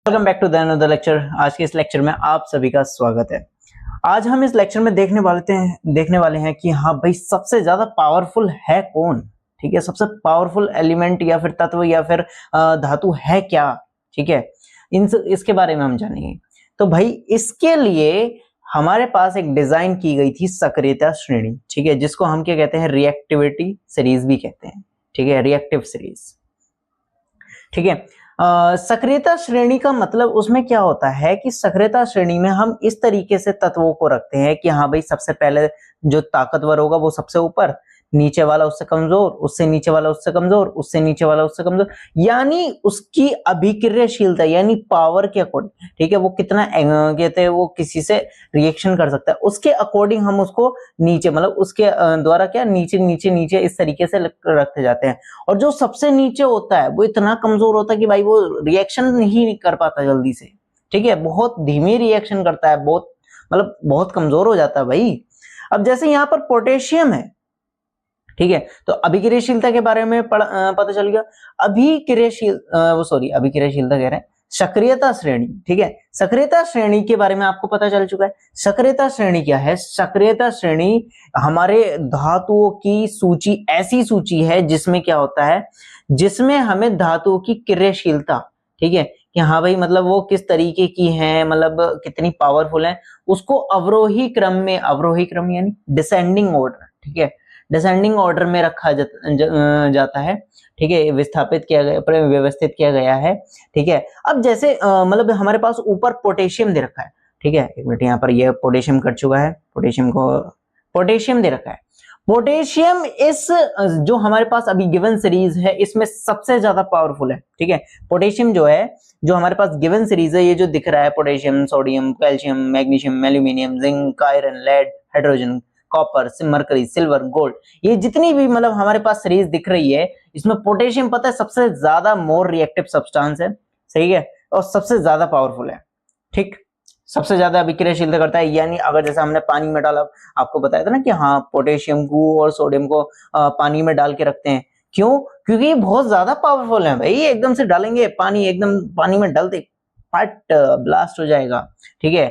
Welcome back to the another lecture. आज के इस लेक्चर में आप सभी का स्वागत है। आज हम इस लेक्चर में देखने वाले हैं कि हाँ भाई सबसे ज्यादा पावरफुल है कौन। ठीक है, सबसे पावरफुल एलिमेंट या फिर तत्व या फिर धातु है क्या। ठीक है, इसके बारे में हम जानेंगे। तो भाई इसके लिए हमारे पास एक डिजाइन की गई थी सक्रियता श्रेणी। ठीक है, जिसको हम क्या कहते हैं, रिएक्टिविटी सीरीज भी कहते हैं। ठीक है, रिएक्टिव सीरीज। ठीक है, सक्रियता श्रेणी का मतलब उसमें क्या होता है कि सक्रियता श्रेणी में हम इस तरीके से तत्वों को रखते हैं कि हाँ भाई सबसे पहले जो ताकतवर होगा वो सबसे ऊपर, नीचे वाला उससे कमजोर, उससे नीचे वाला उससे कमजोर, उससे नीचे वाला उससे कमजोर, यानी उसकी अभिक्रियाशीलता यानी पावर के अकॉर्डिंग। ठीक है, वो कितना कहते हैं वो किसी से रिएक्शन कर सकता है उसके अकॉर्डिंग हम उसको नीचे मतलब उसके द्वारा क्या नीचे नीचे नीचे इस तरीके से रखते जाते हैं। और जो सबसे नीचे होता है वो इतना कमजोर होता है कि भाई वो रिएक्शन ही नहीं कर पाता जल्दी से। ठीक है, बहुत धीमी रिएक्शन करता है, बहुत कमजोर हो जाता है भाई। अब जैसे यहाँ पर पोटेशियम है, ठीक है, तो अभिक्रियाशीलता के बारे में पता चल गया। अभिक्रियाशीलता कह रहे हैं, सक्रियता श्रेणी। ठीक है, सक्रियता श्रेणी के बारे में आपको पता चल चुका है। सक्रियता श्रेणी क्या है? सक्रियता श्रेणी हमारे धातुओं की सूची, ऐसी सूची है जिसमें क्या होता है, जिसमें हमें धातुओं की क्रियाशीलता, ठीक है, कि हाँ भाई मतलब वो किस तरीके की है, मतलब कितनी पावरफुल है, उसको अवरोही क्रम यानी डिसेंडिंग ऑर्डर, ठीक है, डिसेंडिंग ऑर्डर में रखा जाता है। ठीक है, व्यवस्थित किया गया है। ठीक है, अब जैसे मतलब हमारे पास ऊपर पोटेशियम दे रखा है। ठीक है, एक मिनट, यहाँ पर ये पोटेशियम कर चुका है, पोटेशियम दे रखा है। पोटेशियम इस जो हमारे पास अभी गिवन सीरीज है इसमें सबसे ज्यादा पावरफुल है। ठीक है, पोटेशियम जो है, जो हमारे पास गिवन सीरीज है, ये जो दिख रहा है potassium, sodium, calcium, magnesium, aluminium, zinc, iron, lead, hydrogen, copper, mercury, silver, gold, ये जितनी भी मतलब हमारे पास सीरीज दिख रही है, इसमें पोटेशियम पता है सबसे ज्यादा मोर रिएक्टिव सब्सटेंस है। सही है, और सबसे ज्यादा पावरफुल है। ठीक, सबसे ज्यादा अभिक्रियाशीलता करता है। यानी अगर जैसे हमने पानी में डाला, आपको बताया था ना कि हाँ पोटेशियम को और सोडियम को पानी में डाल के रखते हैं। क्यों? क्योंकि ये बहुत ज्यादा पावरफुल है भाई। एकदम से डालेंगे पानी, एकदम पानी में डालते फट ब्लास्ट हो जाएगा। ठीक है,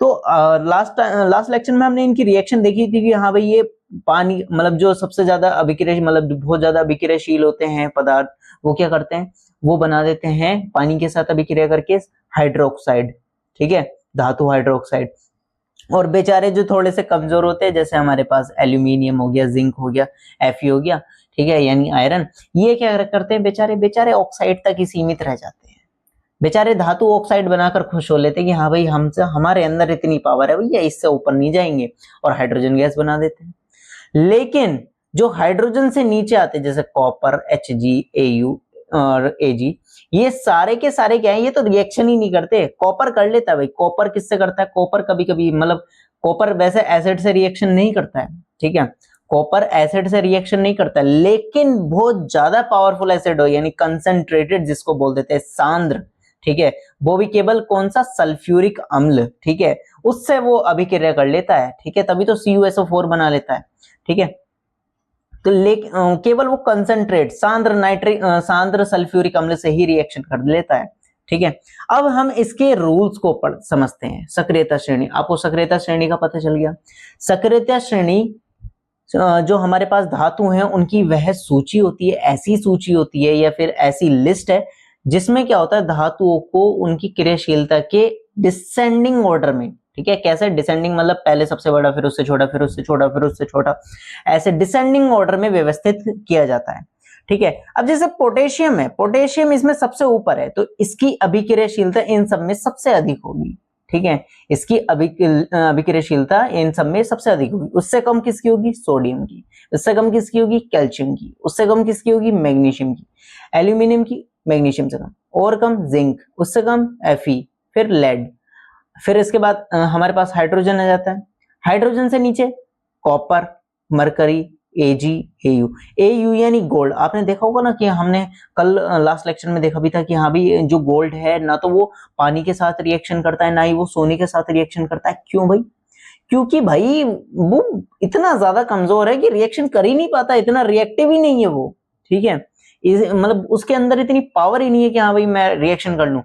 तो लास्ट लेक्चर में हमने इनकी रिएक्शन देखी थी कि हाँ भाई ये पानी मतलब जो सबसे ज्यादा अभिक्रिया मतलब बहुत ज्यादा अभिक्रियाशील होते हैं पदार्थ, वो क्या करते हैं, वो बना देते हैं पानी के साथ अभिक्रिया करके हाइड्रोक्साइड। ठीक है, धातु हाइड्रोक्साइड। और बेचारे जो थोड़े से कमजोर होते हैं, जैसे हमारे पास एल्यूमिनियम हो गया, जिंक हो गया, Fe हो गया, ठीक है, यानी आयरन, ये क्या करते हैं, बेचारे ऑक्साइड तक ही सीमित रह जाते हैं। बेचारे धातु ऑक्साइड बनाकर खुश हो लेते हैं कि हाँ भाई हमसे, हमारे अंदर इतनी पावर है भैया, इससे ऊपर नहीं जाएंगे, और हाइड्रोजन गैस बना देते हैं। लेकिन जो हाइड्रोजन से नीचे आते हैं, जैसे कॉपर, Hg, Au और Ag, ये सारे के सारे क्या है, ये तो रिएक्शन ही नहीं करते। कॉपर कर लेता है भाई, कॉपर किससे करता है, कॉपर कभी कभी मतलब कॉपर वैसे एसिड से रिएक्शन नहीं करता है। ठीक है, कॉपर एसिड से रिएक्शन नहीं करता है, लेकिन बहुत ज्यादा पावरफुल एसिड हो यानी कंसंट्रेटेड, जिसको बोल देते हैं सांद्र, ठीक है, वो भी केवल कौन सा, सल्फ्यूरिक अम्ल, ठीक है, उससे वो अभिक्रिया कर लेता है। ठीक है, तभी तो CuSO4 बना लेता है। ठीक है, तो केवल वो कंसंट्रेट सांद्र सल्फ्यूरिक अम्ल से ही रिएक्शन कर लेता है। ठीक है, अब हम इसके रूल्स को समझते हैं। सक्रियता श्रेणी, आपको सक्रियता श्रेणी का पता चल गया। सक्रियता श्रेणी जो हमारे पास धातु हैं उनकी वह सूची होती है, ऐसी सूची होती है या फिर ऐसी लिस्ट है जिसमें क्या होता है, धातुओं को उनकी क्रियाशीलता के डिसेंडिंग ऑर्डर में, ठीक है, कैसे डिसेंडिंग मतलब पहले सबसे बड़ा, फिर उससे छोटा, फिर उससे छोटा, फिर उससे छोटा, ऐसे डिसेंडिंग ऑर्डर में व्यवस्थित किया जाता है। ठीक है, अब जैसे पोटेशियम है, पोटेशियम इसमें सबसे ऊपर है, तो इसकी अभिक्रियाशीलता इन सब में सबसे अधिक होगी। ठीक है, इसकी अभिक्रियाशीलता इन सब में सबसे अधिक होगी। उससे कम किसकी होगी, सोडियम की। उससे कम किसकी होगी, कैल्शियम की। उससे कम किसकी होगी, मैग्नीशियम की। एल्यूमिनियम की, मैग्नीशियम से कम। और कम जिंक, उससे कम Fe, फिर लेड, फिर इसके बाद हमारे पास हाइड्रोजन आ जाता है। हाइड्रोजन से नीचे कॉपर, मरकरी, Ag, Au यानी गोल्ड। आपने देखा होगा ना कि हमने कल लास्ट लेक्चर में देखा भी था कि हाँ भी जो गोल्ड है ना तो वो पानी के साथ रिएक्शन करता है, ना ही वो सोने के साथ रिएक्शन करता है। क्यों भाई? क्योंकि भाई वो इतना ज्यादा कमजोर है कि रिएक्शन कर ही नहीं पाता, इतना रिएक्टिव ही नहीं है वो। ठीक है, मतलब उसके अंदर इतनी पावर ही नहीं है कि हाँ भाई मैं रिएक्शन कर लूं।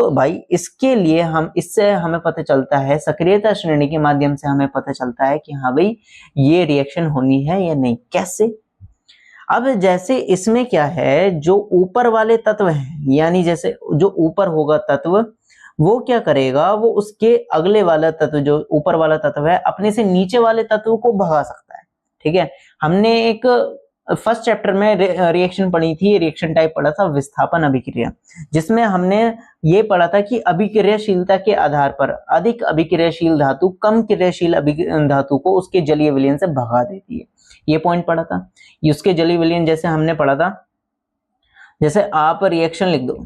तो भाई इसके लिए इससे हमें पता चलता है, सक्रियता श्रेणी के माध्यम से हमें पता चलता है कि हाँ भाई ये रिएक्शन होनी है या नहीं। कैसे? अब जैसे इसमें क्या है, जो ऊपर वाले तत्व हैं, यानी जैसे जो ऊपर होगा तत्व, वो क्या करेगा, वो उसके अगले वाला तत्व, जो ऊपर वाला तत्व है, अपने से नीचे वाले तत्व को भगा सकता है। ठीक है, हमने एक फर्स्ट चैप्टर में रिएक्शन पढ़ी थी, रिएक्शन टाइप पढ़ा था विस्थापन अभिक्रिया, जिसमें हमने ये पढ़ा था कि अभिक्रियाशीलता के आधार पर अधिक अभिक्रियाशील धातु कम क्रियाशील धातु को उसके जलीय विलयन से भगा देती है। ये पॉइंट पढ़ा था। उसके जलीय विलयन जैसे हमने पढ़ा था, जैसे आप रिएक्शन लिख दो,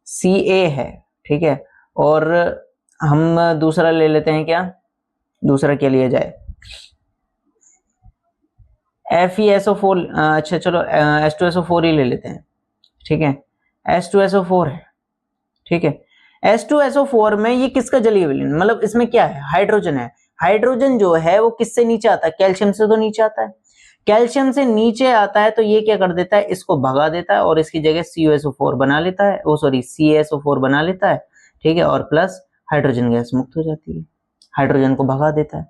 Ca है, ठीक है, और हम दूसरा ले लेते हैं, क्या दूसरा क्या लिया जाए, FeSO4, अच्छा चलो H2SO4 ही ले लेते हैं। ठीक है, H2SO4 है। ठीक है, H2SO4 में ये किसका जलीय विलयन, मतलब इसमें क्या है, हाइड्रोजन है। हाइड्रोजन जो है वो किससे नीचे आता है, कैल्शियम से तो नीचे आता है। कैल्शियम से नीचे आता है तो ये क्या कर देता है, इसको भगा देता है और इसकी जगह CuSO4 बना लेता है, CaSO4 बना लेता है। ठीक है, और प्लस हाइड्रोजन गैस मुक्त हो जाती है, हाइड्रोजन को भगा देता है।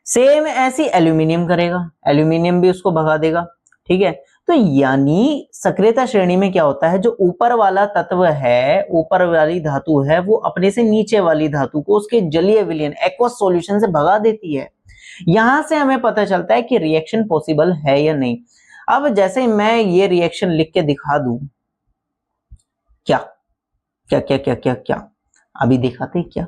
सेम ऐसी एल्यूमिनियम करेगा, एल्यूमिनियम भी उसको भगा देगा। ठीक है, तो यानी सक्रियता श्रेणी में क्या होता है, जो ऊपर वाला तत्व है, ऊपर वाली धातु है, वो अपने से नीचे वाली धातु को उसके जलीय विलयन एक्वस सॉल्यूशन से भगा देती है। यहां से हमें पता चलता है कि रिएक्शन पॉसिबल है या नहीं। अब जैसे मैं ये रिएक्शन लिख के दिखा दूं, क्या क्या क्या क्या क्या क्या अभी दिखाते क्या।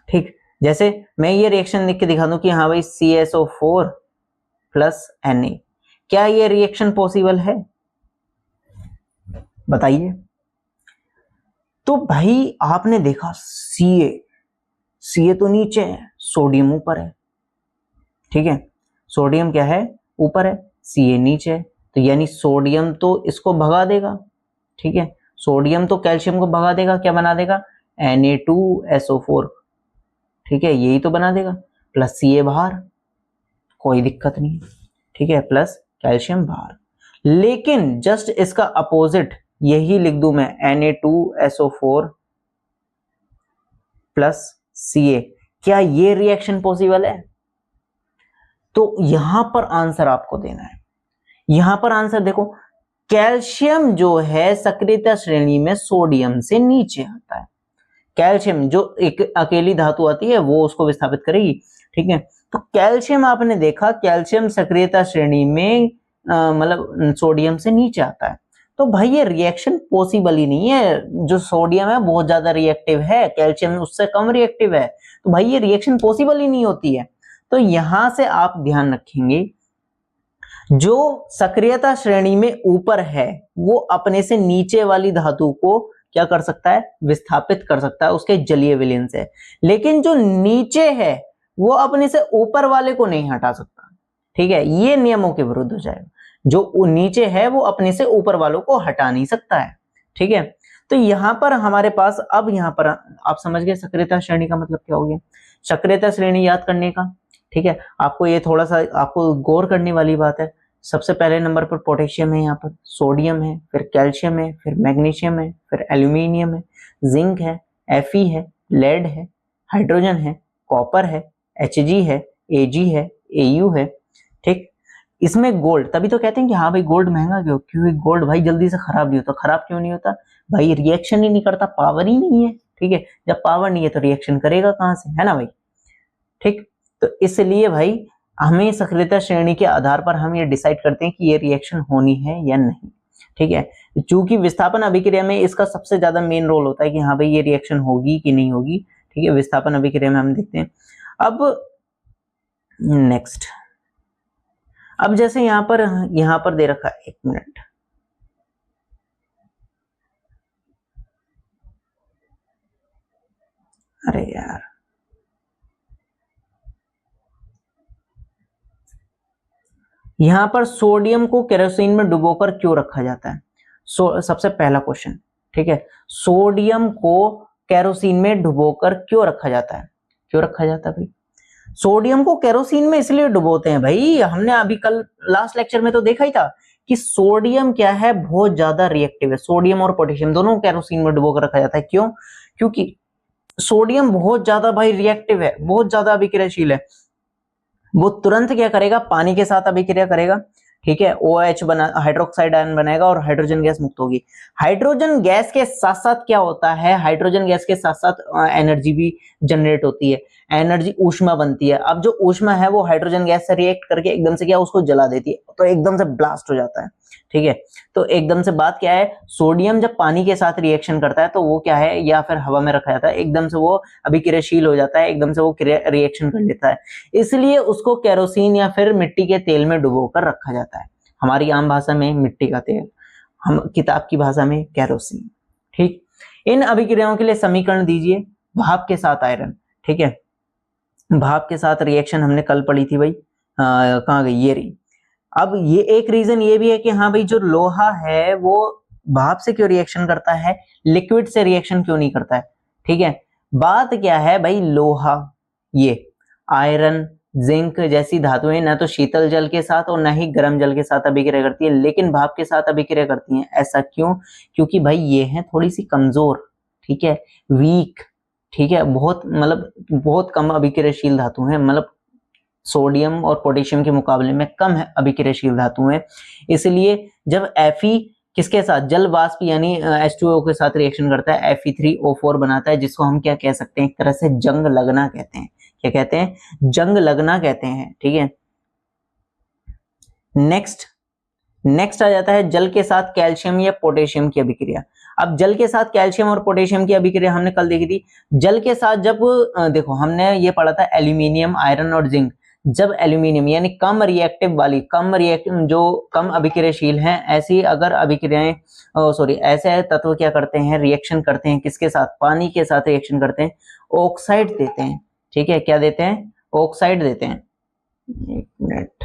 ठीक, जैसे मैं ये रिएक्शन लिख के दिखा दूं कि हाँ भाई CaSO4 प्लस Na, क्या ये रिएक्शन पॉसिबल है, बताइए। तो भाई आपने देखा Ca तो नीचे है, सोडियम ऊपर है। ठीक है, सोडियम क्या है, ऊपर है, Ca नीचे है, तो यानी सोडियम तो इसको भगा देगा। ठीक है, सोडियम तो कैल्शियम को भगा देगा, क्या बना देगा, Na2SO4। ठीक है, यही तो बना देगा, प्लस Ca बाहर, कोई दिक्कत नहीं। ठीक है, प्लस कैल्शियम बाहर। लेकिन जस्ट इसका अपोजिट यही लिख दूं मैं, Na2SO4 प्लस Ca, क्या ये रिएक्शन पॉसिबल है? तो यहां पर आंसर आपको देना है। यहां पर आंसर देखो, कैल्शियम जो है सक्रियता श्रेणी में सोडियम से नीचे आता है। कैल्शियम जो एक अकेली धातु आती है वो उसको विस्थापित करेगी। ठीक है, तो कैल्शियम आपने देखा, कैल्शियम सक्रियता श्रेणी में मतलब सोडियम से नीचे आता है। तो भाई ये रिएक्शन पॉसिबल ही नहीं है। जो सोडियम है बहुत ज्यादा रिएक्टिव है, कैल्शियम उससे कम रिएक्टिव है, तो भाई ये रिएक्शन पॉसिबल ही नहीं होती है। तो यहां से आप ध्यान रखेंगे, जो सक्रियता श्रेणी में ऊपर है वो अपने से नीचे वाली धातु को क्या कर सकता है, विस्थापित कर सकता है उसके जलीय विलयन से। लेकिन जो नीचे है वो अपने से ऊपर वाले को नहीं हटा सकता। ठीक है, ये नियमों के विरुद्ध हो जाएगा। जो नीचे है वो अपने से ऊपर वालों को हटा नहीं सकता है। ठीक है, तो यहां पर हमारे पास, अब यहां पर आप समझ गए सक्रियता श्रेणी का मतलब क्या हो गया। सक्रियता श्रेणी याद करने का, ठीक है, आपको ये थोड़ा सा आपको गौर करने वाली बात है। सबसे पहले नंबर पर पोटेशियम है, यहाँ पर सोडियम है, फिर कैल्शियम है, फिर मैग्नीशियम है, फिर एल्यूमिनियम है, जिंक है, Fe है, लेड है, हाइड्रोजन है, कॉपर है, Hg है, Ag है, Au है। ठीक, इसमें गोल्ड, तभी तो कहते हैं कि हाँ भाई गोल्ड महंगा क्यों, क्योंकि गोल्ड भाई जल्दी से खराब नहीं होता। खराब क्यों नहीं होता, भाई रिएक्शन ही नहीं करता, पावर ही नहीं है। ठीक है, जब पावर नहीं है तो रिएक्शन करेगा कहां से, है ना भाई। ठीक, तो इसलिए भाई हमें सक्रियता श्रेणी के आधार पर हम ये डिसाइड करते हैं कि ये रिएक्शन होनी है या नहीं। ठीक है, चूंकि विस्थापन अभिक्रिया में इसका सबसे ज्यादा मेन रोल होता है कि हाँ भाई ये रिएक्शन होगी कि नहीं होगी। ठीक है, विस्थापन अभिक्रिया में हम देखते हैं। अब नेक्स्ट, अब जैसे यहां पर दे रखा है, 1 मिनट, अरे यार यहां पर सोडियम को केरोसिन में डुबोकर क्यों रखा जाता है। सबसे पहला क्वेश्चन, ठीक है, सोडियम को केरोसिन में डुबोकर क्यों रखा जाता है, क्यों रखा जाता है भाई। सोडियम को केरोसिन में इसलिए डुबोते हैं भाई, हमने अभी कल लास्ट लेक्चर में तो देखा ही था कि सोडियम क्या है, बहुत ज्यादा रिएक्टिव है। सोडियम और पोटेशियम दोनों केरोसिन में डुबो कर रखा जाता है। क्यों? क्योंकि सोडियम बहुत ज्यादा भाई रिएक्टिव है, बहुत ज्यादा अभिक्रियाशील है। वो तुरंत क्या करेगा, पानी के साथ अभिक्रिया करेगा, ठीक है, OH बना, हाइड्रोक्साइड आयन बनाएगा और हाइड्रोजन गैस मुक्त होगी। हाइड्रोजन गैस के साथ साथ क्या होता है, हाइड्रोजन गैस के साथ साथ एनर्जी भी जनरेट होती है, एनर्जी ऊष्मा बनती है। अब जो ऊष्मा है वो हाइड्रोजन गैस से रिएक्ट करके एकदम से क्या उसको जला देती है, तो एकदम से ब्लास्ट हो जाता है, ठीक है। तो एकदम से बात क्या है, सोडियम जब पानी के साथ रिएक्शन करता है तो वो क्या है, या फिर हवा में रखा जाता है, एकदम से वो अभिक्रियाशील हो जाता है, एकदम से वो रिएक्शन कर लेता है। इसलिए उसको केरोसिन या फिर मिट्टी के तेल में डुबो कर रखा जाता है। हमारी आम भाषा में मिट्टी का तेल, हम किताब की भाषा में केरोसिन, ठीक। इन अभिक्रियाओं के लिए समीकरण दीजिए। भाप के साथ आयरन, ठीक है, भाप के साथ रिएक्शन हमने कल पढ़ी थी भाई, कहाँ गई, ये रही। अब ये एक रीजन ये भी है कि हाँ भाई जो लोहा है वो भाप से क्यों रिएक्शन करता है, लिक्विड से रिएक्शन क्यों नहीं करता है, ठीक है। बात क्या है भाई, लोहा, ये आयरन, जिंक जैसी धातुएं ना तो शीतल जल के साथ और ना ही गर्म जल के साथ अभिक्रिया करती है, लेकिन भाप के साथ अभिक्रिया करती हैं। ऐसा क्यों? क्योंकि भाई ये है थोड़ी सी कमजोर, ठीक है, वीक, ठीक है, बहुत मतलब बहुत कम अभिक्रियाशील धातु है, मतलब सोडियम और पोटेशियम के मुकाबले में कम है अभिक्रियाशील धातु है। इसलिए जब Fe किसके साथ, जल वाष्प यानी H2O के साथ रिएक्शन करता है, Fe3O4 बनाता है, जिसको हम क्या कह सकते हैं, एक तरह से जंग लगना कहते हैं। क्या कहते हैं? जंग लगना कहते हैं, ठीक है। नेक्स्ट आ जाता है जल के साथ कैल्शियम या पोटेशियम की अभिक्रिया। अब जल के साथ कैल्शियम और पोटेशियम की अभिक्रिया हमने कल देखी थी। जल के साथ जब देखो हमने ये पढ़ा था एल्यूमिनियम, आयरन और जिंक। जब एल्यूमिनियम यानी कम रिएक्टिव वाली, जो कम अभिक्रियाशील हैं, ऐसी अगर अभिक्रियाएं ऐसे तत्व क्या करते हैं, रिएक्शन करते हैं किसके साथ, पानी के साथ रिएक्शन करते हैं, ऑक्साइड देते हैं, ठीक है। क्या देते हैं? ऑक्साइड देते हैं। एक मिनट,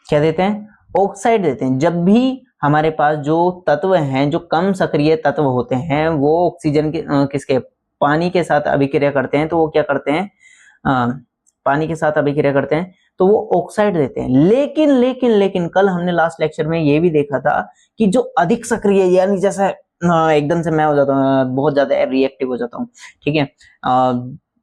क्या देते हैं? ऑक्साइड देते हैं। जब भी हमारे पास जो तत्व हैं, जो कम सक्रिय तत्व होते हैं, वो ऑक्सीजन के किसके, पानी के साथ अभिक्रिया करते हैं, तो वो क्या करते हैं, पानी के साथ अभिक्रिया करते हैं तो वो ऑक्साइड देते हैं। लेकिन कल हमने लास्ट लेक्चर में ये भी देखा था कि जो अधिक सक्रिय, यानी जैसे एकदम से मैं हो जाता हूँ, बहुत ज्यादा रिएक्टिव हो जाता हूँ, ठीक है,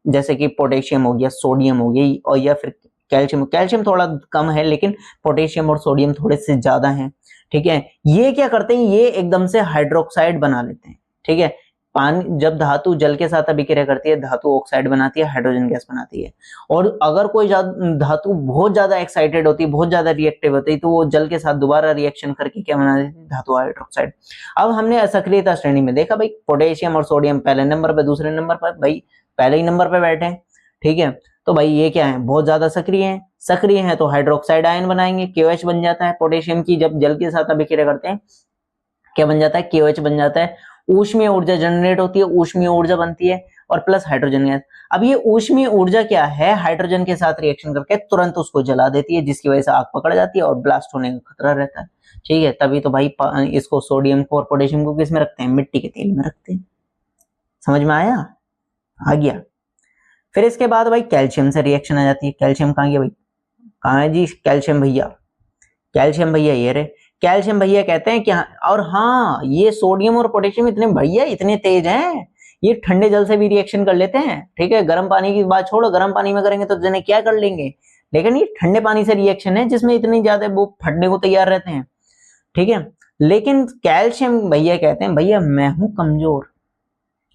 जैसे कि पोटेशियम हो गया, सोडियम हो गई, और या फिर कैल्शियम थोड़ा कम है, लेकिन पोटेशियम और सोडियम थोड़े से ज्यादा हैं, ठीक है। ये क्या करते हैं, ये एकदम से हाइड्रोक्साइड बना लेते हैं, ठीक है। पानी, जब धातु जल के साथ अभिक्रिया करती है, धातु ऑक्साइड बनाती है, हाइड्रोजन गैस बनाती है। और अगर कोई धातु बहुत ज्यादा एक्साइटेड होती है, बहुत ज्यादा रिएक्टिव होती है, तो वो जल के साथ दोबारा रिएक्शन करके क्या बना देती है, धातु हाइड्रोक्साइड। अब हमने असक्रियता श्रेणी में देखा भाई, पोटेशियम और सोडियम पहले नंबर पर, दूसरे नंबर पर, भाई पहले ही नंबर पर बैठे हैं, ठीक है। तो भाई ये क्या है, बहुत ज्यादा सक्रिय है। सक्रिय है तो हाइड्रोक्साइड आयन बनाएंगे, KOH बन जाता है। पोटेशियम की जब जल के साथ अभिक्रिया करते हैं, क्या बन जाता है, KOH बन जाता है। ऊष्मीय ऊर्जा जनरेट होती है, ऊष्मीय ऊर्जा बनती है, और प्लस हाइड्रोजन गैस। अब ये ऊष्मीय ऊर्जा क्या है, हाइड्रोजन के साथ रिएक्शन करके तुरंत उसको जला देती है, जिसकी वजह से आग पकड़ जाती है और ब्लास्ट होने का खतरा रहता है, ठीक है। तभी तो भाई इसको, सोडियम को और पोटेशियम को किस में रखते हैं, मिट्टी के तेल में रखते हैं। समझ में आया? आ गया। फिर इसके बाद भाई कैल्शियम से रिएक्शन आ जाती है। कैल्शियम कहाँ गया भाई, कहाँ है जी कैल्शियम भैया? कैल्शियम भैया ये रहे। कैल्शियम भैया कहते हैं कि और हाँ, ये सोडियम और पोटेशियम इतने भैया इतने तेज हैं, ये ठंडे जल से भी रिएक्शन कर लेते हैं, ठीक है। गर्म पानी की बात छोड़ो, गर्म पानी में करेंगे तो जने क्या कर लेंगे, लेकिन ये ठंडे पानी से रिएक्शन है जिसमें इतनी ज्यादा वो फटने को तैयार रहते हैं, ठीक है। लेकिन कैल्शियम भैया कहते हैं, भैया मैं हूं कमजोर,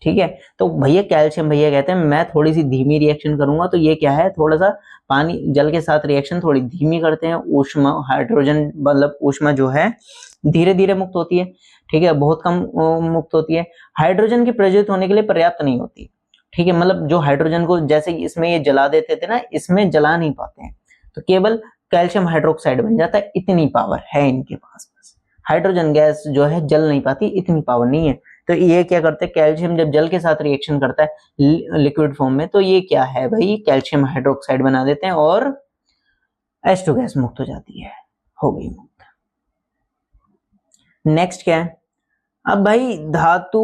ठीक है। तो भैया कैल्शियम भैया कहते हैं मैं थोड़ी सी धीमी रिएक्शन करूंगा, तो ये क्या है, थोड़ा सा पानी जल के साथ रिएक्शन थोड़ी धीमी करते हैं। ऊष्मा, हाइड्रोजन मतलब ऊष्मा जो है धीरे धीरे मुक्त होती है, ठीक है, बहुत कम मुक्त होती है। हाइड्रोजन की प्रज्वलित होने के लिए पर्याप्त नहीं होती, ठीक है। मतलब जो हाइड्रोजन को जैसे इसमें ये जला देते थे ना, इसमें जला नहीं पाते हैं, तो केवल कैल्शियम हाइड्रोक्साइड बन जाता है। इतनी पावर है इनके पास, बस हाइड्रोजन गैस जो है जल नहीं पाती, इतनी पावर नहीं है। तो ये क्या करते हैं, कैल्शियम जब जल के साथ रिएक्शन करता है लिक्विड फॉर्म में, तो ये क्या है भाई, कैल्शियम हाइड्रोक्साइड बना देते हैं और H2 गैस मुक्त हो जाती है, हो गई मुक्त। नेक्स्ट क्या है, अब भाई धातु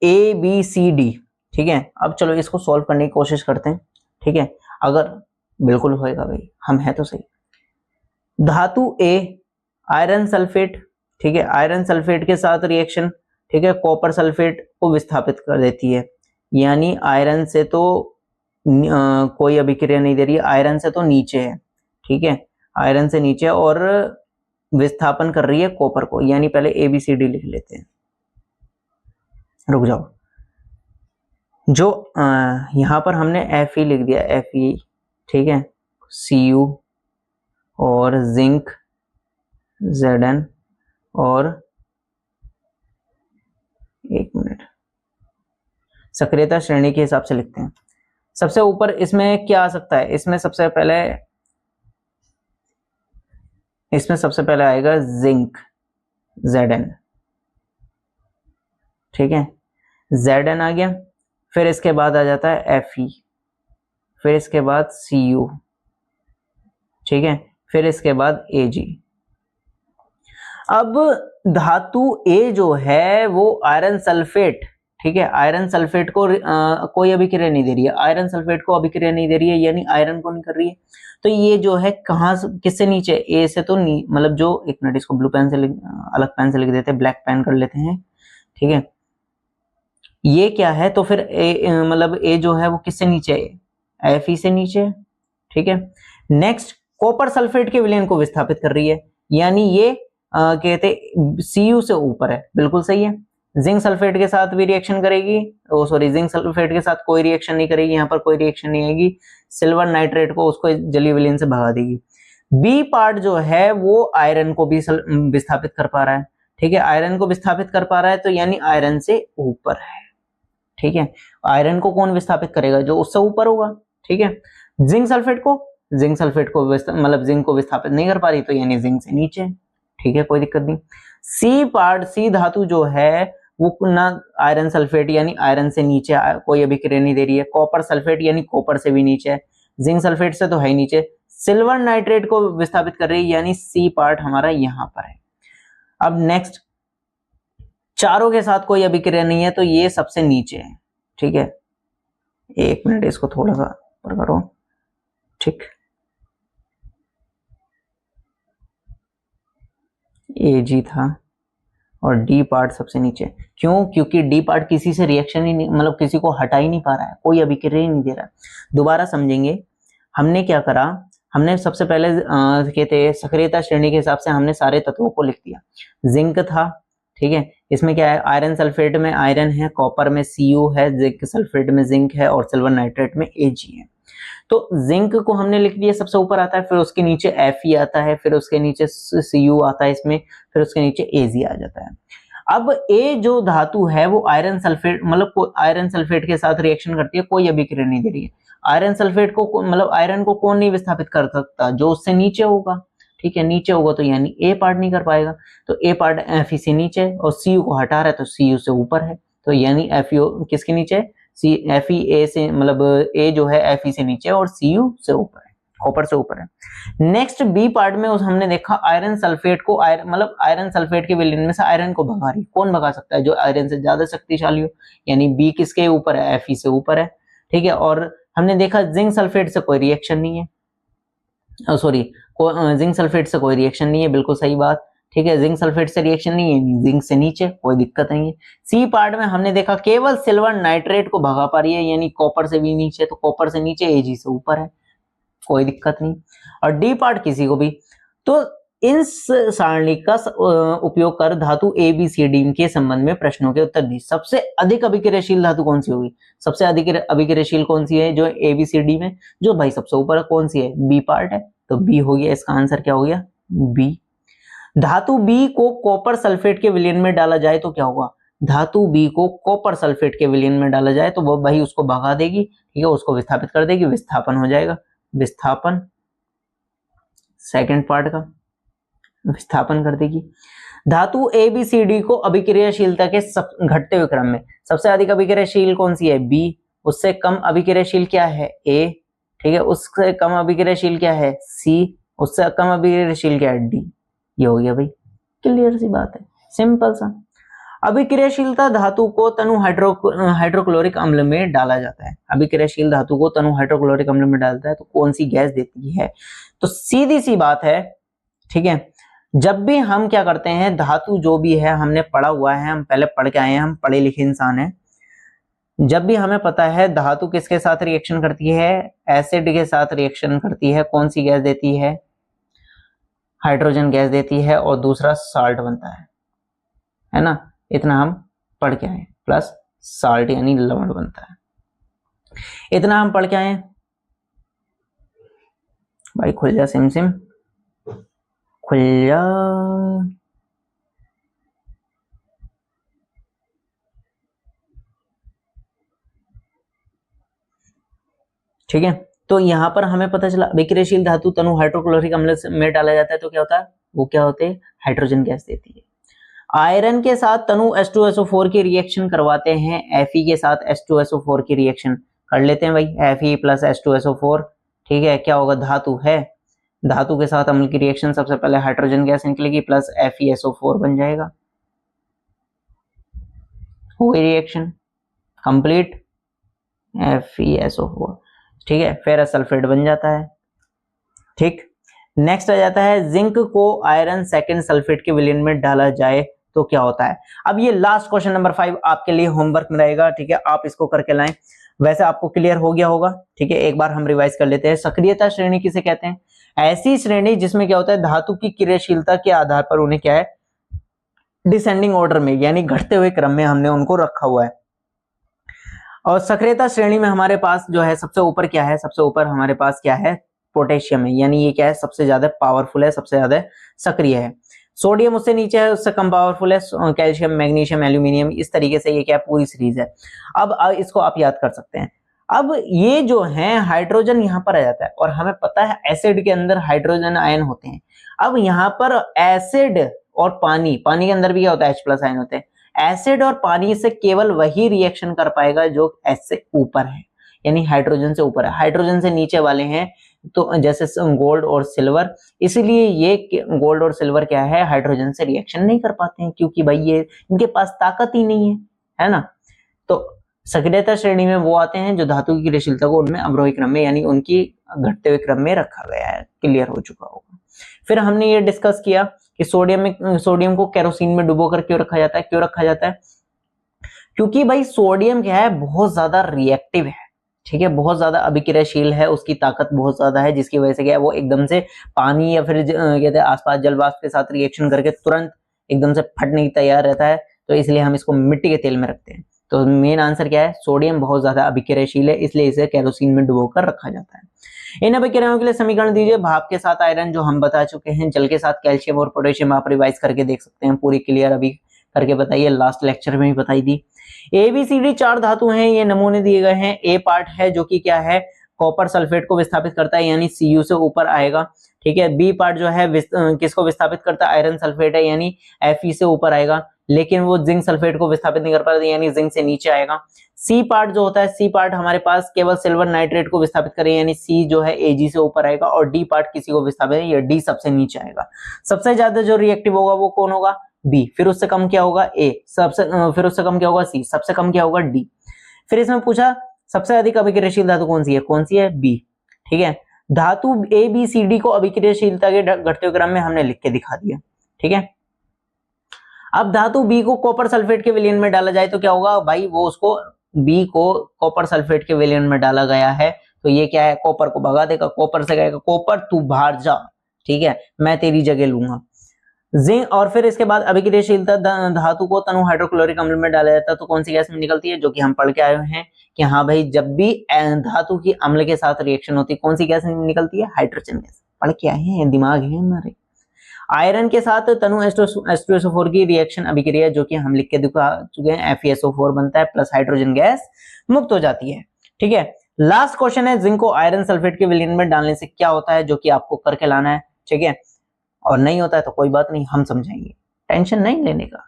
ABCD, ठीक है। अब चलो इसको सॉल्व करने की कोशिश करते हैं, ठीक है। अगर बिल्कुल होएगा भाई, हम है तो सही। धातु ए आयरन सल्फेट, ठीक है, आयरन सल्फेट के साथ रिएक्शन, ठीक है, कॉपर सल्फेट को विस्थापित कर देती है, यानी आयरन से तो कोई अभिक्रिया नहीं दे रही है, आयरन से तो नीचे है, ठीक है, आयरन से नीचे और विस्थापन कर रही है कॉपर को, यानी पहले ABCD लिख लेते हैं। रुक जाओ, जो यहां पर हमने Fe लिख दिया, Fe, ठीक है, Cu और जिंक Zn और एक मिनट, सक्रियता श्रेणी के हिसाब से लिखते हैं। सबसे ऊपर इसमें क्या आ सकता है, इसमें सबसे पहले आएगा जिंक Zn, ठीक है, Zn आ गया, फिर इसके बाद आ जाता है Fe, फिर इसके बाद Cu, ठीक है, फिर इसके बाद Ag। अब धातु A जो है वो आयरन सल्फेट, ठीक है, आयरन सल्फेट को कोई अभिक्रिया नहीं दे रही है, आयरन सल्फेट को अभिक्रिया नहीं दे रही है, यानी आयरन को नहीं कर रही है। तो ये जो है कहां किससे नीचे, ए से तो मतलब जो, एक मिनट इसको ब्लू पेन से अलग पेन से लिख देते हैं, ब्लैक पेन कर लेते हैं, ठीक है, ये क्या है, तो फिर मतलब ए जो है वो किससे नीचे है, Fe से नीचे, ठीक है। नेक्स्ट कॉपर सल्फेट के विलयन को विस्थापित कर रही है, यानी ये कहते Cu से ऊपर है, बिल्कुल सही है। जिंक सल्फेट के साथ भी रिएक्शन करेगी, जिंक सल्फेट के साथ कोई रिएक्शन नहीं करेगी, यहाँ पर कोई रिएक्शन नहीं आएगी, सिल्वर नाइट्रेट को उसको जलीय विलयन से भगा देगी। बी पार्ट जो है वो आयरन को भी विस्थापित कर पा रहा है, ठीक है, आयरन को विस्थापित कर पा रहा है, तो यानी आयरन से ऊपर है, ठीक है। आयरन को कौन विस्थापित करेगा, जो उससे ऊपर होगा, ठीक है। जिंक सल्फेट को मतलब जिंक को विस्थापित नहीं कर पा रही, तो यानी जिंक से नीचे, ठीक है, कोई दिक्कत नहीं। सी पार्ट, सी धातु जो है वो ना आयरन सल्फेट यानी आयरन से नीचे कोई अभिक्रिया नहीं दे रही है, कॉपर सल्फेट यानी कॉपर से भी नीचे है, जिंक सल्फेट से तो है ही नीचे, सिल्वर नाइट्रेट को विस्थापित कर रही है, यानी सी पार्ट हमारा यहां पर है। अब नेक्स्ट, चारों के साथ कोई अभिक्रिया नहीं है, तो ये सबसे नीचे है, ठीक है, एक मिनट इसको थोड़ा सा ऊपर करो, ठीक, Ag था और डी पार्ट सबसे नीचे, क्यों, क्योंकि डी पार्ट किसी से रिएक्शन ही नहीं, मतलब किसी को हटा ही नहीं पा रहा है, कोई अभिक्रिया ही नहीं दे रहा। दोबारा समझेंगे, हमने क्या करा, हमने सबसे पहले कहते हैं सक्रियता श्रेणी के हिसाब से हमने सारे तत्वों को लिख दिया। जिंक था, ठीक है, इसमें क्या है, आयरन सल्फेट में आयरन है, कॉपर में Cu है, जिंक सल्फेट में जिंक है और सिल्वर नाइट्रेट में Ag है। तो जिंक को हमने लिख दिया, सबसे ऊपर आता है, फिर उसके नीचे Fe आता है, फिर उसके नीचे Cu आता है इसमें, फिर उसके नीचे Ag आ जाता है। अब A जो धातु है वो आयरन सल्फेट, मतलब आयरन सल्फेट के साथ रिएक्शन करती है, कोई अभिक्रिया नहीं दे रही है। आयरन सल्फेट को मतलब आयरन को कौन नहीं विस्थापित कर सकता, जो उससे नीचे होगा, ठीक है, नीचे होगा, तो यानी A पार्ट नहीं कर पाएगा, तो A पार्ट Fe से नीचे और Cu को हटा रहा है, तो Cu से ऊपर है, तो यानी Fe किसके नीचे है, Fe A से, मतलब A जो है Fe से नीचे और Cu से ऊपर है, कॉपर से ऊपर है। नेक्स्ट बी पार्ट में हमने देखा आयरन सल्फेट को, मतलब आयरन सल्फेट के विलयन में से आयरन को भगा रही, कौन भगा सकता है, जो आयरन से ज्यादा शक्तिशाली हो, यानी बी किसके ऊपर है, Fe से ऊपर है, ठीक है। और हमने देखा जिंक सल्फेट से कोई रिएक्शन नहीं है, जिंक सल्फेट से कोई रिएक्शन नहीं है, बिल्कुल सही बात, ठीक है, जिंक सल्फेट से रिएक्शन नहीं है, जिंक से नीचे, कोई दिक्कत नहीं है। सी पार्ट में हमने देखा केवल सिल्वर नाइट्रेट को भगा पा रही है, यानी कॉपर से भी नीचे, तो कॉपर से नीचे, Ag से ऊपर है, कोई दिक्कत नहीं। और डी पार्ट किसी को भी, तो इन सारणी का उपयोग कर धातु ABCD के संबंध में प्रश्नों के उत्तर दी। सबसे अधिक अभिक्रियाशील धातु कौन सी होगी, सबसे अधिक अभिक्रियाशील कौन सी है जो ABCD में, जो भाई सबसे ऊपर कौन सी है, बी पार्ट है, तो बी हो गया, इसका आंसर क्या हो गया, बी। धातु बी को कॉपर सल्फेट के विलयन में डाला जाए तो क्या होगा, धातु बी को कॉपर सल्फेट के विलयन में डाला जाए तो वो भाई उसको भगा देगी, ठीक है, उसको विस्थापित कर देगी, विस्थापन हो जाएगा, विस्थापन, सेकंड पार्ट का विस्थापन कर देगी। धातु ABCD को अभिक्रियाशीलता के घटते हुए क्रम में सबसे अधिक अभिक्रियाशील कौन सी है, बी, उससे कम अभिक्रियाशील क्या है, A, ठीक है, उससे कम अभिक्रियाशील क्या है, C, उससे कम अभिक्रियाशील क्या है, D। ये हो गया भाई, क्लियर सी बात है, सिंपल सा। अभिक्रियाशीलता धातु को तनु हाइड्रोक्लोरिक अम्ल में डाला जाता है। अभिक्रियाशील धातु को तनु हाइड्रोक्लोरिक अम्ल में डालता है तो कौन सी गैस देती है? तो सीधी सी बात है, ठीक है, जब भी हम क्या करते हैं, धातु जो भी है हमने पढ़ा हुआ है, हम पहले पढ़ के आए हैं, हम पढ़े लिखे इंसान हैं, जब भी हमें पता है धातु किसके साथ रिएक्शन करती है, एसिड के साथ रिएक्शन करती है, कौन सी गैस देती है? हाइड्रोजन गैस देती है, और दूसरा साल्ट बनता है ना, इतना हम पढ़ के आए, प्लस साल्ट यानी लवण बनता है, इतना हम पढ़ के आए। भाई खुल जा सिम सिम, खुल जा। ठीक है, तो यहां पर हमें पता चला अभिक्रियाशील धातु तनु हाइड्रोक्लोरिक अम्ल में डाला जाता है तो क्या होता है, वो क्या होते हैं, हाइड्रोजन गैस देती है। आयरन के साथ तनु H2SO4 की रिएक्शन करवाते हैं, Fe के साथ H2SO4 की रिएक्शन कर लेते हैं भाई, Fe प्लस H2SO4, ठीक है, क्या होगा, धातु है, धातु के साथ अम्ल की रिएक्शन, सबसे पहले हाइड्रोजन गैस निकलेगी प्लस FeSO4 बन जाएगा, हुई रिएक्शन कंप्लीट, FeSO4, ठीक है, फेरस सल्फेट बन जाता है। ठीक, नेक्स्ट आ जाता है जिंक को आयरन सेकंड सल्फेट के विलयन में डाला जाए तो क्या होता है। अब ये लास्ट क्वेश्चन नंबर 5 आपके लिए होमवर्क में रहेगा, ठीक है, आप इसको करके लाएं। वैसे आपको क्लियर हो गया होगा, ठीक है, एक बार हम रिवाइज कर लेते हैं। सक्रियता श्रेणी किसे कहते हैं? ऐसी श्रेणी जिसमें क्या होता है, धातु की क्रियाशीलता के आधार पर उन्हें क्या है, डिसेंडिंग ऑर्डर में यानी घटते हुए क्रम में हमने उनको रखा हुआ है। और सक्रियता श्रेणी में हमारे पास जो है सबसे ऊपर क्या है, सबसे ऊपर हमारे पास क्या है, पोटेशियम है, यानी ये क्या है, सबसे ज्यादा पावरफुल है, सबसे ज्यादा सक्रिय है। सोडियम उससे नीचे है, उससे कम पावरफुल है, कैल्शियम, मैग्नीशियम, एल्यूमिनियम, इस तरीके से ये क्या है, पूरी सीरीज है। अब इसको आप याद कर सकते हैं। अब ये जो है हाइड्रोजन यहाँ पर आ जाता है, और हमें पता है एसिड के अंदर हाइड्रोजन आयन होते हैं। अब यहाँ पर एसिड और पानी के अंदर भी क्या होता है, H+ आयन होते हैं। एसिड और पानी से केवल वही रिएक्शन कर पाएगा जो H से ऊपर है, यानी हाइड्रोजन से ऊपर है। हाइड्रोजन से नीचे वाले हैं तो जैसे गोल्ड और सिल्वर, इसलिए ये गोल्ड और सिल्वर क्या है, हाइड्रोजन से रिएक्शन नहीं कर पाते हैं, क्योंकि भाई ये इनके पास ताकत ही नहीं है ना। तो सक्रियता श्रेणी में वो आते हैं जो धातु की क्रियाशीलता को उनमें अवरोही क्रम में यानी उनकी घटते हुए क्रम में रखा गया है। क्लियर हो चुका होगा। फिर हमने ये डिस्कस किया कि सोडियम को केरोसिन में डुबो कर क्यों रखा जाता है, क्यों रखा जाता है, क्योंकि भाई सोडियम क्या है, बहुत ज्यादा रिएक्टिव है, ठीक है, बहुत ज्यादा अभिक्रियाशील है, उसकी ताकत बहुत ज्यादा है, जिसकी वजह से क्या है, वो एकदम से पानी या फिर कहते हैं आसपास जल वाष्प के साथ रिएक्शन करके तुरंत एकदम से फटने की तैयार रहता है। तो इसलिए हम इसको मिट्टी के तेल में रखते हैं। तो मेन आंसर क्या है, सोडियम बहुत ज्यादा अभिक्रियाशील है, इसलिए इसे केरोसिन में डुबोकर रखा जाता है। इन अभिक्रियाओं के लिए समीकरण दीजिए। भाप के साथ आयरन जो हम बता चुके हैं, जल के साथ कैल्शियम और पोटेशियम आप रिवाइज करके देख सकते हैं, पूरी क्लियर अभी करके बताइए, लास्ट लेक्चर में ही बताई दी। ABCD 4 धातु हैं, ये नमूने दिए गए हैं। ए पार्ट है जो कि क्या है, कॉपर सल्फेट को विस्थापित करता है, यानी Cu से ऊपर आएगा, ठीक है। बी पार्ट जो है किसको विस्थापित करता है, आयरन सल्फेट है, यानी Fe से ऊपर आएगा, लेकिन वो जिंक सल्फेट को विस्थापित नहीं कर पाता, यानी जिंक से नीचे आएगा। सी पार्ट जो होता है, सी पार्ट हमारे पास केवल सिल्वर नाइट्रेट को विस्थापित करे, यानी सी जो है Ag से ऊपर आएगा, और डी पार्ट किसी को विस्थापित, या डी सबसे नीचे आएगा। सबसे ज्यादा जो रिएक्टिव होगा वो कौन होगा, बी, फिर उससे कम क्या होगा, ए, फिर उससे कम क्या होगा, सी, सबसे कम क्या होगा, डी। फिर इसमें पूछा सबसे अधिक अभिक्रियाशील धातु कौन सी है, बी, ठीक है। धातु ABCD को अभिक्रियाशीलता के घटते क्रम में हमने लिख के दिखा दिया, ठीक है। अब धातु बी को कॉपर सल्फेट के विलयन में डाला जाए तो क्या होगा भाई, वो उसको बी को कॉपर सल्फेट के विलयन में डाला गया है, तो ये क्या है, कॉपर को भगा देगा, कॉपर से कहेगा कॉपर तू बाहर जा, ठीक है, मैं तेरी जगह लूंगा। जिंक, और फिर इसके बाद अभिक्रियाशीलता धातु को तनु हाइड्रोक्लोरिक अम्ल में डाला जाता है तो कौन सी गैस में निकलती है, जो कि हम पढ़ के आए हैं कि हाँ भाई, जब भी धातु की अम्ल के साथ रिएक्शन होती है कौन सी गैस निकलती है, हाइड्रोजन गैस। पढ़ के आए हैं, दिमाग है हमारे। आयरन के साथ तनु H2SO4 की रिएक्शन अभिक्रिया जो कि हम लिख के दिखा चुके हैं, FeSO4 बनता है प्लस हाइड्रोजन गैस मुक्त हो जाती है, ठीक है। लास्ट क्वेश्चन है, जिंक को आयरन सल्फेट के विलयन में डालने से क्या होता है, जो कि आपको करके लाना है, ठीक है। और नहीं होता है तो कोई बात नहीं, हम समझाएंगे, टेंशन नहीं लेने का,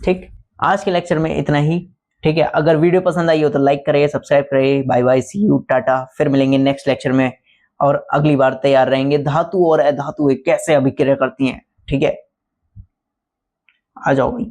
ठीक। आज के लेक्चर में इतना ही, ठीक है। अगर वीडियो पसंद आई हो तो लाइक करिए, सब्सक्राइब करिए। Bye bye, see you, tata. फिर मिलेंगे नेक्स्ट लेक्चर में, और अगली बार तैयार रहेंगे धातु और अधातु कैसे अभिक्रिया करती हैं, ठीक है। आ जाओ भाई।